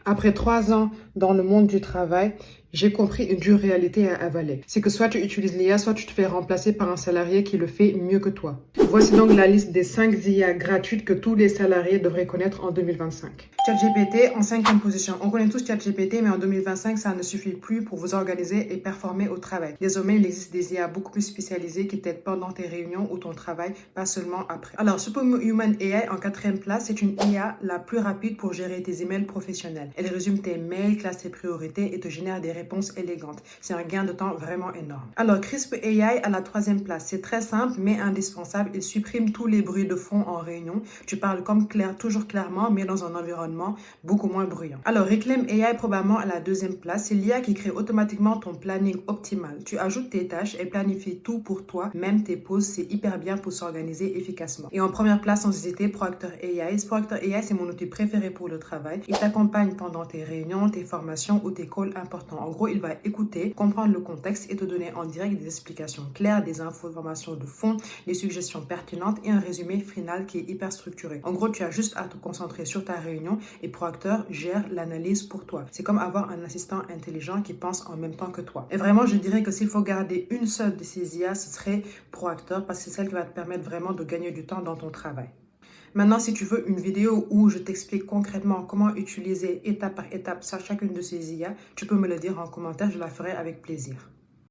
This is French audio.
Après 3 ans dans le monde du travail, j'ai compris une dure réalité à avaler. C'est que soit tu utilises l'IA, soit tu te fais remplacer par un salarié qui le fait mieux que toi. Voici donc la liste des 5 IA gratuites que tous les salariés devraient connaître en 2025. ChatGPT en 5e position. On connaît tous ChatGPT, mais en 2025, ça ne suffit plus pour vous organiser et performer au travail. Désormais, il existe des IA beaucoup plus spécialisées qui t'aident pendant tes réunions ou ton travail, pas seulement après. Alors, Superhuman AI en 4e place, c'est une IA la plus rapide pour gérer tes emails professionnels. Elle résume tes mails, classe tes priorités et te génère des réponses élégantes. C'est un gain de temps vraiment énorme. Alors, Crisp AI à la 3e place. C'est très simple, mais indispensable. Il supprime tous les bruits de fond en réunion. Tu parles comme toujours clairement, mais dans un environnement beaucoup moins bruyant. Alors, Reclaim AI probablement à la 2e place. C'est l'IA qui crée automatiquement ton planning optimal. Tu ajoutes tes tâches et planifie tout pour toi, même tes pauses. C'est hyper bien pour s'organiser efficacement. Et en première place, sans hésiter, Proactor AI. Proactor AI, c'est mon outil préféré pour le travail. Il t'accompagne pendant tes réunions, tes formations ou tes calls importants. En gros, il va écouter, comprendre le contexte et te donner en direct des explications claires, des informations de fond, des suggestions pertinentes et un résumé final qui est hyper structuré. En gros, tu as juste à te concentrer sur ta réunion et Proactor gère l'analyse pour toi. C'est comme avoir un assistant intelligent qui pense en même temps que toi. Et vraiment, je dirais que s'il faut garder une seule de ces IA, ce serait Proactor parce que c'est celle qui va te permettre vraiment de gagner du temps dans ton travail. Maintenant, si tu veux une vidéo où je t'explique concrètement comment utiliser étape par étape chacune de ces IA, tu peux me le dire en commentaire, je la ferai avec plaisir.